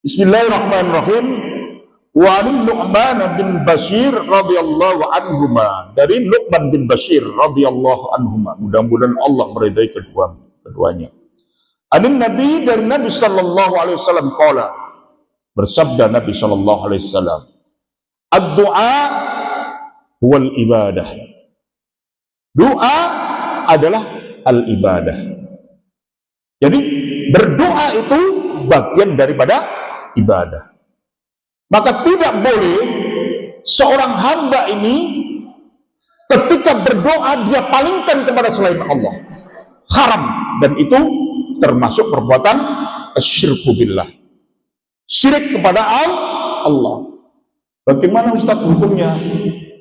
Bismillahirrahmanirrahim. Wa an Nu'man bin Bashir radhiyallahu anhuma, dari Nu'man bin Bashir radhiyallahu anhuma, mudah-mudahan Allah meridai keduanya. Anin Nabi, dari Nabi sallallahu alaihi wasallam, qala, bersabda Nabi sallallahu alaihi wasallam, ad-du'a wal ibadah. Doa adalah al-ibadah. Jadi berdoa itu bagian daripada ibadah. Maka tidak boleh seorang hamba ini ketika berdoa dia palingkan kepada selain Allah. Haram, dan itu termasuk perbuatan asyirku billah, syirik kepada Allah. Bagaimana Ustaz hukumnya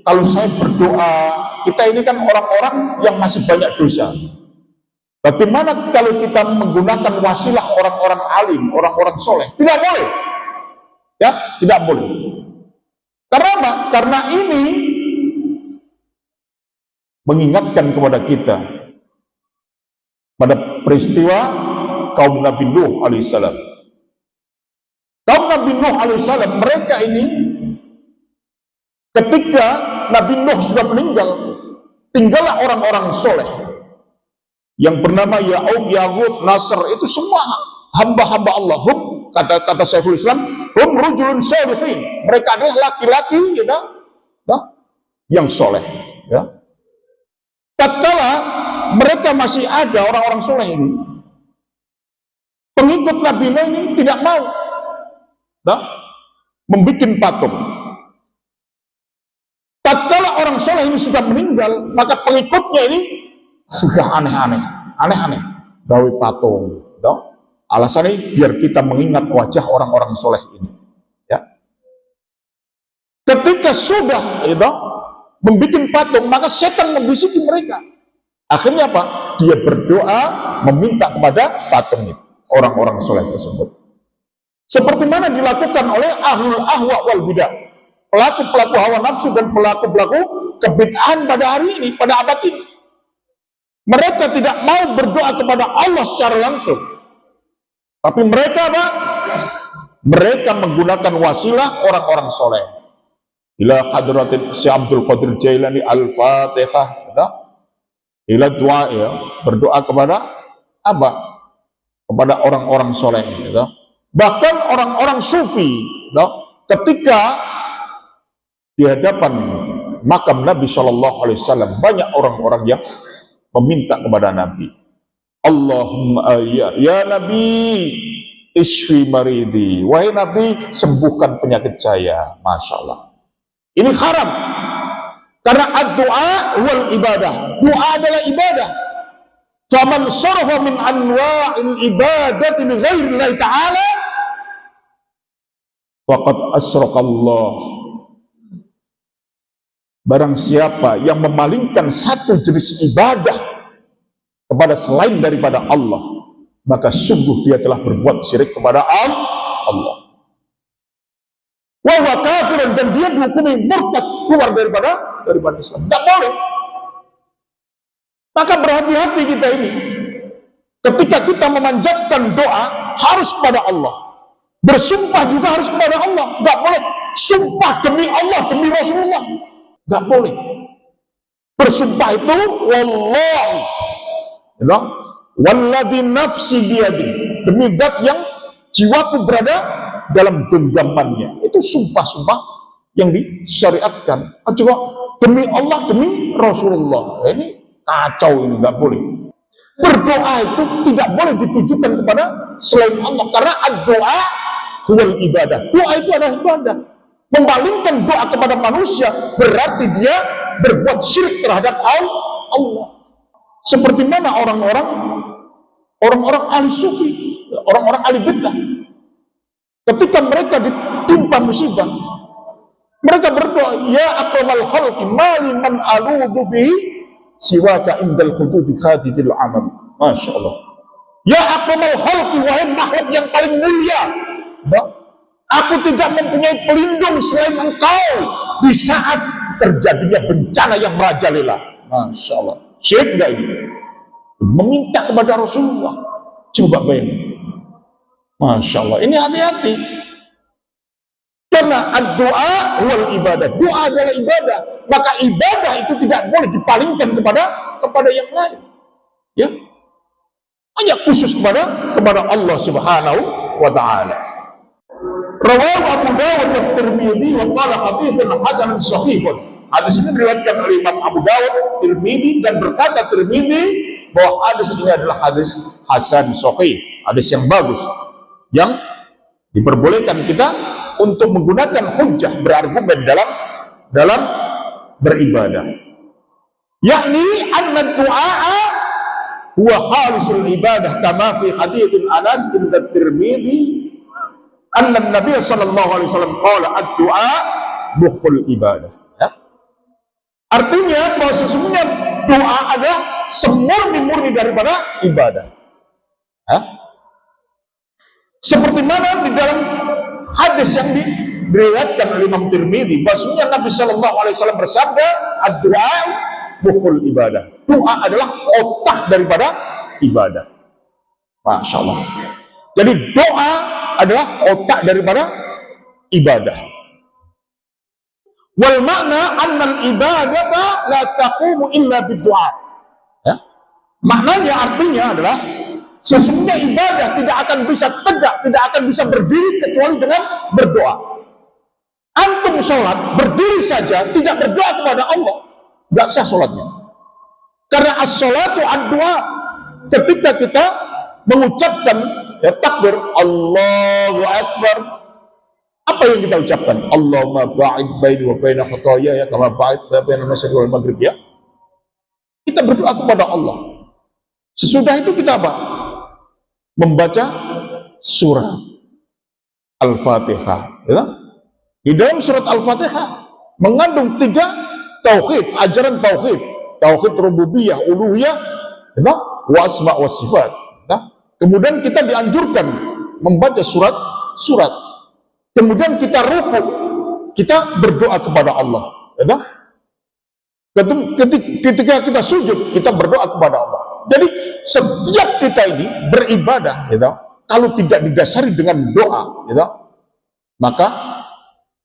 kalau saya berdoa? Kita ini kan orang-orang yang masih banyak dosa. Bagaimana kalau kita menggunakan wasilah orang-orang alim, orang-orang soleh? Tidak boleh. Ya, tidak boleh. Karena apa? Karena ini mengingatkan kepada kita pada peristiwa kaum Nabi Nuh alaihissalam. Kaum Nabi Nuh alaihissalam, mereka ini ketika Nabi Nuh sudah meninggal, tinggallah orang-orang soleh yang bernama Ya'ub, Yaguth, Nasr. Itu semua hamba-hamba Allah. Kata Syekhul Islam, hum rujulun sholihin. Mereka adalah laki-laki yang soleh. Ya. Tatkala mereka masih ada orang-orang soleh ini, pengikut Nabi Nuh ini tidak mau membuat patung. Tatkala orang soleh ini sudah meninggal, maka pengikutnya ini sudah aneh-aneh, gawe patung. Alasannya biar kita mengingat wajah orang-orang soleh ini. Ya. Ketika sudah membuat patung, maka setan membisiki mereka. Akhirnya apa? Dia berdoa meminta kepada patung itu, orang-orang soleh tersebut. Seperti mana dilakukan oleh ahlul ahwa wal bidah, pelaku-pelaku hawa nafsu dan pelaku-pelaku kebid'ahan pada hari ini, pada abad ini. Mereka tidak mau berdoa kepada Allah secara langsung, tapi mereka apa? Mereka menggunakan wasilah orang-orang soleh. Ila hadratin si Abdul Qadir Jailani al-Fatihah, ila doa, ya, berdoa kepada apa? Kepada orang-orang soleh. Bahkan orang-orang sufi, ketika di hadapan makam Nabi Shallallahu Alaihi Wasallam, banyak orang-orang yang meminta kepada Nabi, Allahumma ya Nabi isfi maridi, wahai Nabi sembuhkan penyakit saya. Masya Allah, ini haram, karena ad-du'a wal ibadah. Doa adalah ibadah. Faman sarafa min anwa'il ibadati li ghairillahi ta'ala faqad asyraka Allah. Barang siapa yang memalingkan satu jenis ibadah kepada selain daripada Allah, maka sungguh dia telah berbuat syirik kepada Allah. Wa huwa kafirun, dan dia dihukumi murtad, keluar daripada Islam. Tidak boleh. Maka berhati-hati kita ini. Ketika kita memanjatkan doa, harus kepada Allah. Bersumpah juga harus kepada Allah. Tidak boleh sumpah demi Allah, demi Rasulullah. Tidak boleh. Bersumpah itu wallahi, walladzi nafsi biyadi, demi zat yang jiwaku berada dalam genggamannya. Itu sumpah-sumpah yang disyariatkan. Coba demi Allah, demi Rasulullah. Ini kacau, ini nggak boleh. Berdoa itu tidak boleh ditujukan kepada selain Allah, karena ad-doa huwal ibadah. Doa itu adalah ibadah. Membalingkan doa kepada manusia berarti dia berbuat syirik terhadap Allah. Seperti mana orang-orang ahli sufi, orang-orang ahli bidah, ketika mereka ditimpa musibah, mereka berdoa, ya akramal khalqi mali man aludu bihi siwaka indal hududi khadidil amal. Masya Allah. Ya akramal khalqi, wahai makhluk yang paling mulia, aku tidak mempunyai pelindung selain engkau di saat terjadinya bencana yang merajalela. Masya Allah. Syirik gak ini? Meminta kepada Rasulullah. Coba bayangkan. Masya Allah. Ini hati-hati. Karena doa wal ibadah, doa adalah ibadah, maka ibadah itu tidak boleh dipalingkan kepada yang lain. Ya, hanya khusus kepada Allah Subhanahu wa Ta'ala. Rawahu Abu Dawud wa Tirmidzi wa qala haditsun hasanun sahihun. Hadis ini diriwayatkan oleh Imam Abu Dawud, Tirmidzi, dan berkata Tirmidzi bahwa hadis ini adalah hadis hasan sahih, hadis yang bagus, yang diperbolehkan kita untuk menggunakan hujjah, berargumen dalam beribadah. Yakni anna du'a huwa khalisul ibadah kama fi haditsin Anas bin Tirmidzi anna Nabi sallallahu alaihi wasallam qala ad-du'a mukhul ibadah. Ya? Artinya bahwa sesungguhnya doa adalah semurni-murni daripada ibadah. Ya? Seperti mana di dalam hadis yang diriwayatkan oleh Imam Tirmidzi, bahwasanya Nabi sallallahu alaihi wasallam bersabda, ad-du'a mukhul ibadah. Doa adalah otak daripada ibadah. Masya Allah. Jadi doa adalah otak daripada ibadah. Wal makna annal ibadata la taqumu illa bid-du'a. Ya? Maknanya, artinya adalah sesungguhnya ibadah tidak akan bisa tegak, tidak akan bisa berdiri kecuali dengan berdoa. Antum sholat, berdiri saja, tidak berdoa kepada Allah, nggak sah sholatnya. Karena as-sholatu ad-du'a. Ketika kita mengucapkan takbir, Allahu Akbar, apa yang kita ucapkan? Allahumma ba'id baini wa baina khataaya kama ba'id baina al-masyriqi wal maghrib. Ya, kita berdoa kepada Allah. Sesudah itu kita apa? Membaca surat Al-Fatihah. Ya? Di dalam surat Al-Fatihah mengandung 3 tauhid, ajaran tauhid, tauhid rububiyah, uluhiyah, ya? Wa asma wa sifat. Ya? Kemudian kita dianjurkan membaca surat. Kemudian kita rukuk, kita berdoa kepada Allah. Ya? Ketika kita sujud, kita berdoa kepada Allah. Jadi setiap kita ini beribadah, gitu, kalau tidak didasari dengan doa, gitu, maka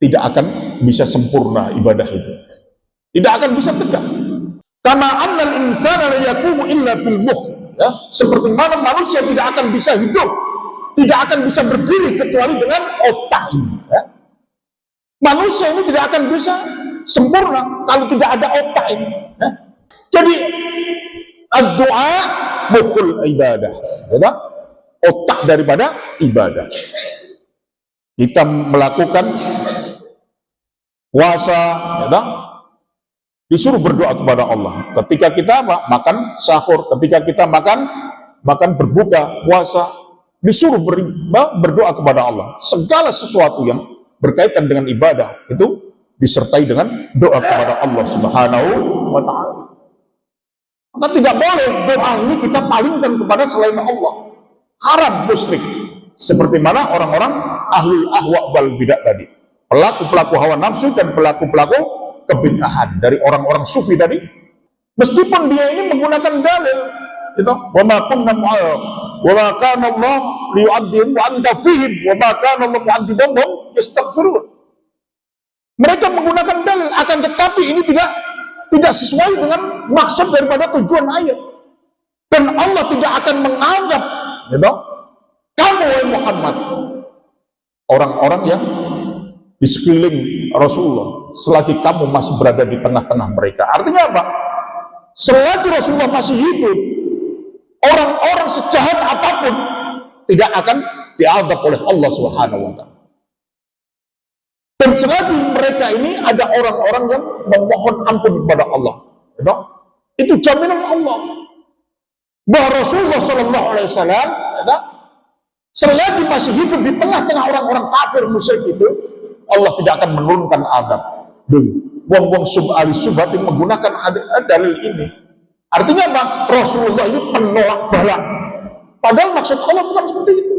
tidak akan bisa sempurna ibadah itu. Tidak akan bisa tegak. Kama annal insana la yaqumu illa bil mukh. Ya, seperti mana manusia tidak akan bisa hidup, tidak akan bisa berdiri kecuali dengan otak ini. Ya. Manusia ini tidak akan bisa sempurna kalau tidak ada otak ini. Ya. Jadi ad-du'a mukhul ibadah, ya? Otak daripada ibadah. Kita melakukan puasa, ya? Disuruh berdoa kepada Allah. Ketika kita makan sahur, ketika kita makan berbuka, puasa, disuruh berdoa kepada Allah. Segala sesuatu yang berkaitan dengan ibadah itu disertai dengan doa kepada Allah Subhanahu wa Ta'ala. Maka tidak boleh doa ini kita palingkan kepada selain Allah. Haram, musyrik. Seperti mana orang-orang ahlul ahwa wal bidah tadi, pelaku-pelaku hawa nafsu dan pelaku-pelaku kebid'ahan dari orang-orang sufi tadi. Meskipun dia ini menggunakan dalil, itu wa ma kunna wa ma kana Allah liyu'adzibahum wa anta fihim wa ma kana Allah mu'adzibahum yastaghfirun. Mereka menggunakan dalil, akan tetapi ini tidak sesuai dengan maksud daripada tujuan ayat. Dan Allah tidak akan menganggap, gitu, kamu wahai Muhammad, orang-orang yang di sekeliling Rasulullah, selagi kamu masih berada di tengah-tengah mereka. Artinya apa? Selagi Rasulullah masih hidup, orang-orang sejahat apapun tidak akan diazab oleh Allah Subhanahu wa Ta'ala. Dan selagi mereka ini ada orang-orang yang memohon ampun kepada Allah, itu jaminan Allah bahwa Rasulullah Sallallahu Alaihi Wasallam selagi masih hidup di tengah-tengah orang-orang kafir musyrik itu, Allah tidak akan menurunkan azab. Wong-wong ahli syubhat yang menggunakan dalil ini, artinya apa? Rasulullah ini penolak bala. Padahal maksud Allah bukan seperti itu.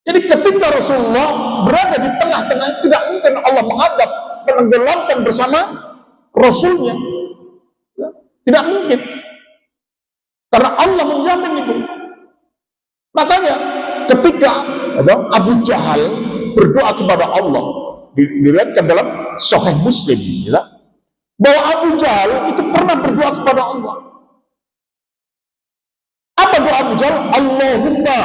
Jadi ketika Rasulullah berada di tengah-tengah, tidak mungkin Allah mengadab, menenggelamkan bersama Rasulnya. Ya, tidak mungkin. Karena Allah menjamin itu. Makanya ketika Abu Jahal berdoa kepada Allah. Diriwayatkan dalam Sahih Muslim, ya, bahwa Abu Jahal itu pernah berdoa kepada Allah. Apa doa Abu Jahal? Allahumma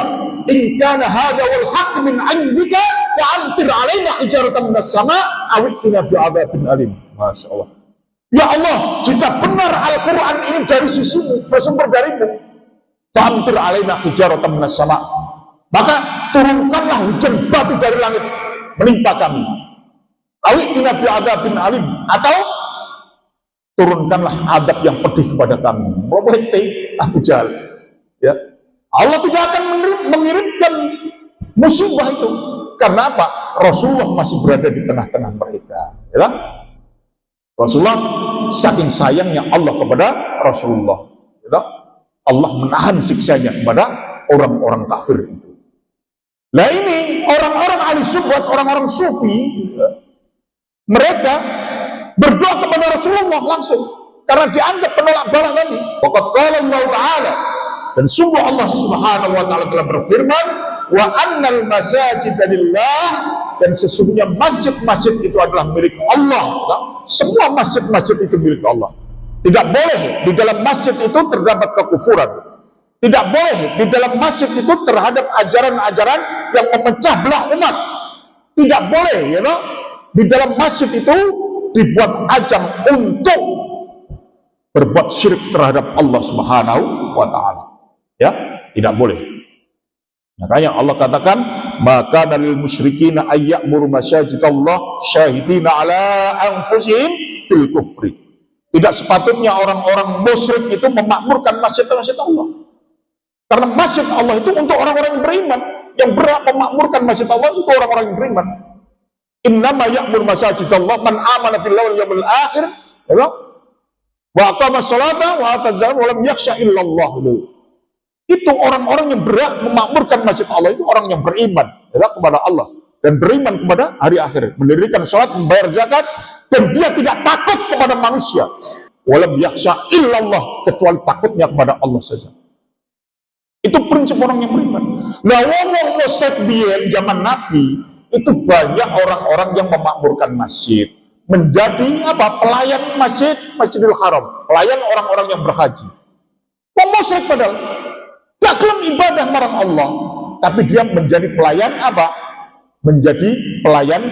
in kana hadha wal haqq min 'indika fa'amtir 'alaina hijaratan minas sama' aw itina bi'adzabin alim. Masyaallah. Ya Allah, jika benar Al-Qur'an ini dari sisimu, bersumber darimu, fa'amtir 'alaina hijaratan minas sama', maka turunkanlah hujan batu dari langit menimpa kami. Aw itina bi'adzabin alim, atau turunkanlah adab yang pedih kepada kami. Mobete Abu Jahal. Ya, Allah tidak akan mengirimkan musibah itu. Karena apa? Rasulullah masih berada di tengah-tengah mereka. Ya? Rasulullah, saking sayangnya Allah kepada Rasulullah, ya? Allah menahan siksanya kepada orang-orang kafir itu. Nah ini orang-orang ahli syubhat, orang-orang sufi, ya, mereka berdoa kepada Rasulullah langsung karena dianggap penolak bala kami. Waqad qala Allah Ta'ala, dan sungguh Allah Subhanahu wa Ta'ala telah berfirman, wa annal masajida lillah, dan sesungguhnya masjid-masjid itu adalah milik Allah. Semua masjid-masjid itu milik Allah. Tidak boleh di dalam masjid itu terdapat kekufuran. Tidak boleh di dalam masjid itu terhadap ajaran-ajaran yang memecah belah umat. Tidak boleh, ya, di dalam masjid itu dibuat ajang untuk berbuat syirik terhadap Allah Subhanahu wa Ta'ala. Ya, tidak boleh. Makanya Allah katakan, maka dalil musyrikin ayyamuru masajidallah syahidina ala anfusihim bil kufri. Tidak sepatutnya orang-orang musyrik itu memakmurkan masjid-masjid Allah. Karena masjid Allah itu untuk orang-orang yang beriman. Yang berhak memakmurkan masjid Allah itu orang-orang yang beriman. Innama ya'mur masajidallah man amana billahi wal yawmil akhir, ya, wa aqama sholata wa ata zakata wa lam yakhsha illallah. Itu orang-orang yang berhak memakmurkan masjid Allah itu orang yang beriman, ya, kepada Allah dan beriman kepada hari akhir, mendirikan sholat, membayar zakat, dan dia tidak takut kepada manusia. Wa lam yakhsha illallah, kecuali takutnya kepada Allah saja. Itu prinsip orang yang beriman. Nah, ngomong musyrik biyen zaman Nabi itu banyak orang-orang yang memakmurkan masjid, menjadi apa? Pelayan masjid, Masjidil Haram, pelayan orang-orang yang berhaji. Musyrik padahal gak kelem ibadah marang Allah, tapi dia menjadi pelayan apa? Menjadi pelayan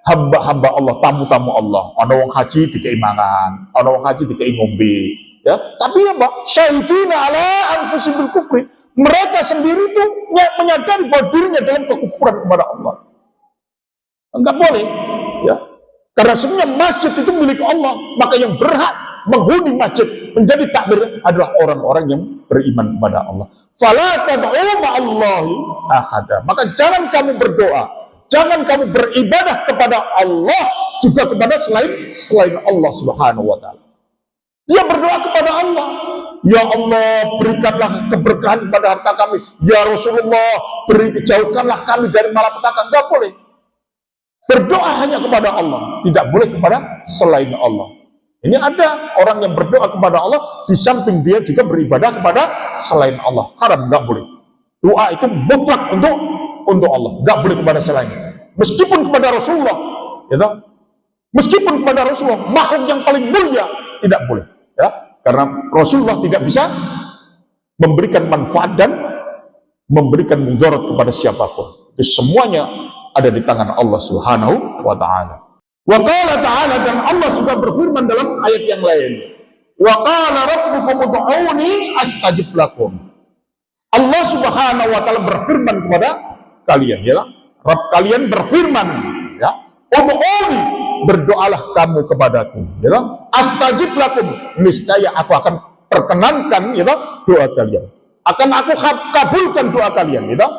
hamba-hamba Allah, tamu-tamu Allah. Ana wong haji dikei mangan, ana wong haji dikei ngombe, ya. Tapi apa? Syahidina ala anfusihim bil kufri. Mereka sendiri itu menyadari bahwa dirinya dalam kekufuran kepada Allah. Enggak boleh, ya. Karena sebenarnya masjid itu milik Allah, maka yang berhak menghuni masjid menjadi takbir adalah orang-orang yang beriman kepada Allah. Fala tad'u ma'allahi ahada. Maka jangan kamu berdoa, jangan kamu beribadah kepada Allah juga kepada selain Allah Subhanahu wa Ta'ala. Dia berdoa kepada Allah, ya Allah, berikanlah keberkahan pada harta kami. Ya Rasulullah, jauhkanlah kami dari malapetaka. Enggak boleh. Berdoa hanya kepada Allah, tidak boleh kepada selain Allah. Ini ada orang yang berdoa kepada Allah, di samping dia juga beribadah kepada selain Allah. Haram, nggak boleh. Doa itu mutlak untuk Allah, nggak boleh kepada selain. Meskipun kepada Rasulullah, ya, meskipun kepada Rasulullah, makhluk yang paling mulia, tidak boleh. Ya, karena Rasulullah tidak bisa memberikan manfaat dan memberikan mudarat kepada siapapun. Itu semuanya ada di tangan Allah Subhanahu wa Ta'ala. Wa qala ta'ala, dan Allah juga berfirman dalam ayat yang lain, wa qala rabbukum ud'uni astajib lakum. Allah Subhanahu wa Ta'ala berfirman kepada kalian, ya, Rabb kalian berfirman, ya, ud'uni, berdoalah kamu kepadaku, ya, astajib lakum, niscaya aku akan perkenankan, ya, doa kalian, akan aku kabulkan doa kalian, ya.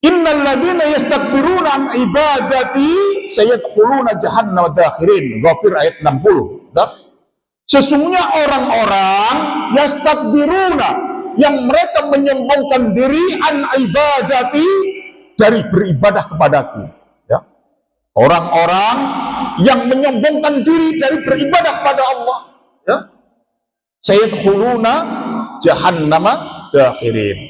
Innal ladzina yastakbiruna an ibadati sayadkhuluna jahannama dakhirin. Ghafir ayat 60. Sesungguhnya orang-orang yastakbiruna, yang mereka menyombongkan diri, an ibadati, dari beribadah kepadaku, ya. Orang-orang yang menyombongkan diri dari beribadah kepada Allah, ya, sayadkhuluna jahannama dakhirin,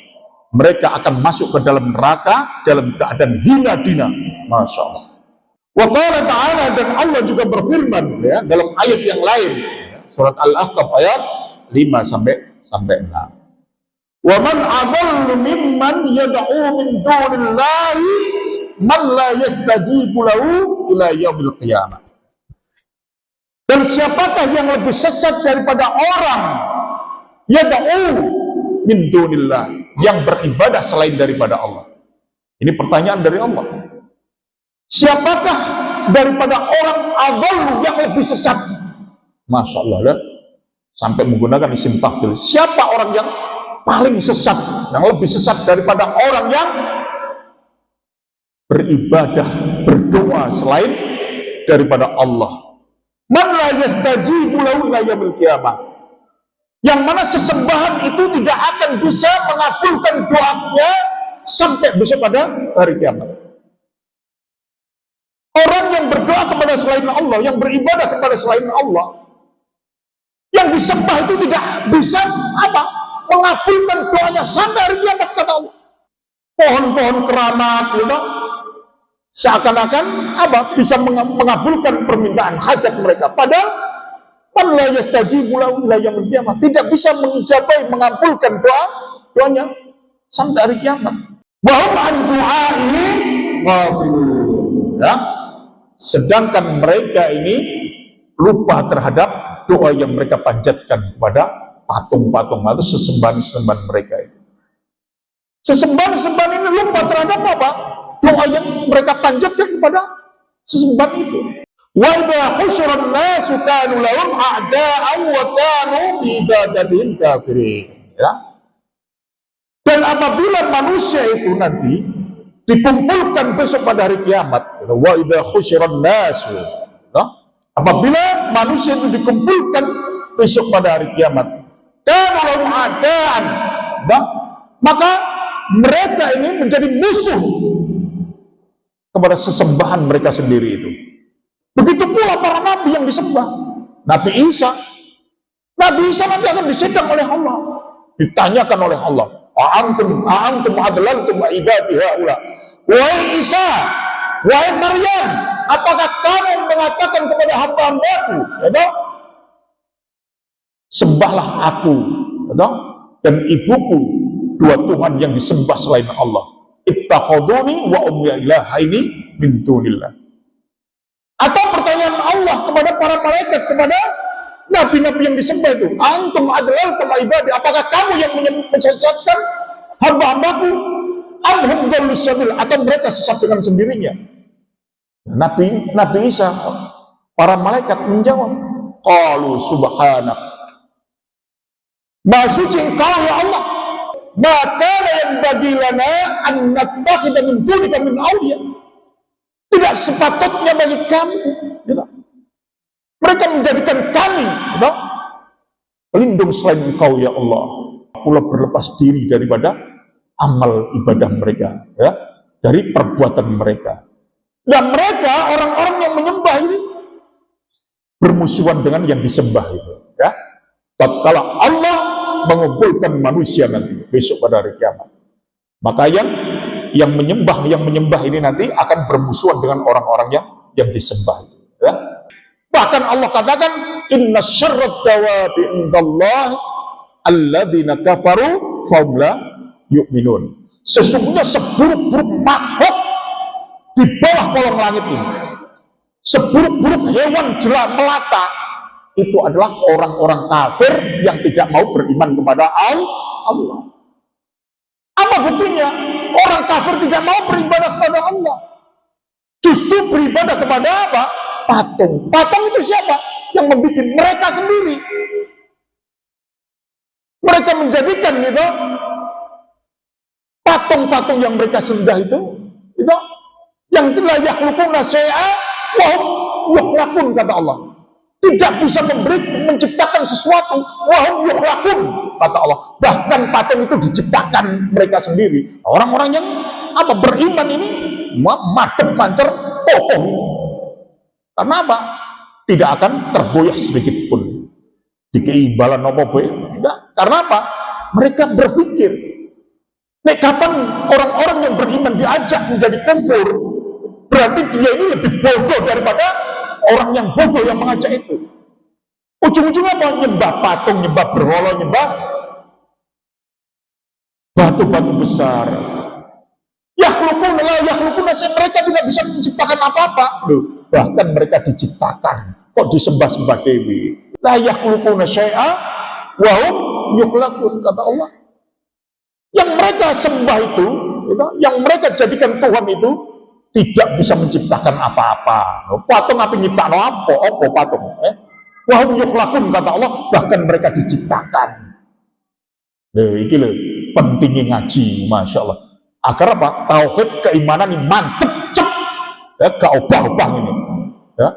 mereka akan masuk ke dalam neraka dalam keadaan hina dina. Masya Allah. Wa qala ta'ala, dan Allah juga berfirman ya, dalam ayat yang lain, surat Al-Ahqaf ayat 5 sampai 6. Wa man adallu mimman yad'u min dunillahi man la yastajibu lahu ila yaumil qiyamah. Dan siapakah yang lebih sesat daripada orang yad'u min dunillah, yang beribadah selain daripada Allah? Ini pertanyaan dari Allah. Siapakah daripada orang adallu yang lebih sesat? Masya Allah, sampai menggunakan isim tafdil. Siapa orang yang paling sesat, yang lebih sesat daripada orang yang beribadah, berdoa selain daripada Allah? Man la yastajibu lahu ila yaumil qiyamah, yang mana sesembahan itu tidak akan bisa mengabulkan doanya sampai besok pada hari kiamat. Orang yang berdoa kepada selain Allah, yang beribadah kepada selain Allah, yang disembah itu tidak bisa mengabulkan doanya sampai hari kiamat, kata Allah. Pohon-pohon keramat, gitu, seakan-akan bisa mengabulkan permintaan hajat mereka. Padahal man la yastajibu lahu ila yaumil qiyamah, tidak bisa mengijabai, mengabulkan doanya sampai hari kiamat. Wa hum an du'a'i ghafilun. Ya. Sedangkan mereka ini lupa terhadap doa yang mereka panjatkan kepada patung-patung atau sesembahan-sesembahan mereka itu. Sesembahan-sesembahan ini lupa terhadap apa? Doa yang mereka panjatkan kepada sesembahan itu. Wa idza husyira an-nasu kanu lahum a'da'an wa kanu bi ibadatihim kafirin. Ya. Dan apabila manusia itu nanti dikumpulkan besok pada hari kiamat, wa idza husyiran nasu, apabila manusia itu dikumpulkan besok pada hari kiamat, kalau adaan, maka mereka ini menjadi musuh kepada sesembahan mereka sendiri itu. Begitu pula para nabi yang disembah. Nabi Isa nanti akan disidang oleh Allah, ditanyakan oleh Allah, A'antum adlaltum ibadi haula. Wahai Isa, wahai Maryam, apakah kamu mengatakan kepada hamba-hambaku, sembahlah aku, dan ibuku, dua Tuhan yang disembah selain Allah. Ittakhaduni wa ummiya ilahaini min dunillah. Atau pertanyaan Allah kepada para malaikat, kepada nabi-nabi yang disembah itu, antum adlaltum ibadi, apakah kamu yang menyesatkan hamba-hambaku? Amhum jalus sabil, atau mereka sesat dengan sendirinya? Nabi Isa, para malaikat menjawab, qalu subhanak, maha suci engkau ya Allah, maka yang bagi lana an nattakhidha min dunika min awliya, tidak sepatutnya bagi kami, mereka menjadikan kami pelindung selain engkau ya Allah. Akulah berlepas diri daripada amal ibadah mereka, ya, dari perbuatan mereka. Dan mereka, orang-orang yang menyembah ini, bermusuhan dengan yang disembah itu, ya. Tatkala Allah mengumpulkan manusia nanti besok pada hari kiamat, maka yang menyembah ini nanti akan bermusuhan dengan orang-orang yang disembah itu, ya. Bahkan Allah katakan, inna syarrat dawabi indallah alladzina kafaru fahum la yu'minun. Sesungguhnya seburuk-buruk makhluk di bawah kolong langit ini, seburuk-buruk hewan jera melata, itu adalah orang-orang kafir yang tidak mau beriman kepada Allah. Apa buktinya? Orang kafir tidak mau beribadah kepada Allah, justru beribadah kepada apa? Patung. Patung itu siapa? Yang membuat mereka sendiri. Mereka menjadikan patung-patung yang mereka sembah itu yang la yakhluquna syai'a wa hum yukhlaqun, kata Allah. Tidak bisa menciptakan sesuatu, wa hum yukhlaqun, kata Allah. Bahkan patung itu diciptakan mereka sendiri. Orang-orang yang beriman ini madep mancer kokoh. Karena apa? Tidak akan tergoyah sedikit pun. Dikei balan apa boy? Enggak. Karena apa? Mereka berpikir Nek kapan orang-orang yang beriman diajak menjadi kufur, berarti dia ini lebih bodoh daripada orang yang bodoh yang mengajak itu. Ujung-ujungnya apa? Nyembah patung, nyembah berhala, nyembah batu-batu besar. Yakhlukuna la yakhlukuna, mereka tidak bisa menciptakan apa-apa. Loh, bahkan mereka diciptakan, kok disembah-sembah dewi. La yakhlukuna syai'a wa hum yukhlaqun, kata Allah. Yang mereka sembah itu, yang mereka jadikan Tuhan itu tidak bisa menciptakan apa-apa. Patung apa nyiptakno apa patung? Wa hum yukhlaqun, kata Allah, bahkan mereka diciptakan. Loh, iki lho pentingnya ngaji, masya Allah. Agar apa? Tauhid keimanan ini mantep, cep, ya, gak obah-obah ini, ya.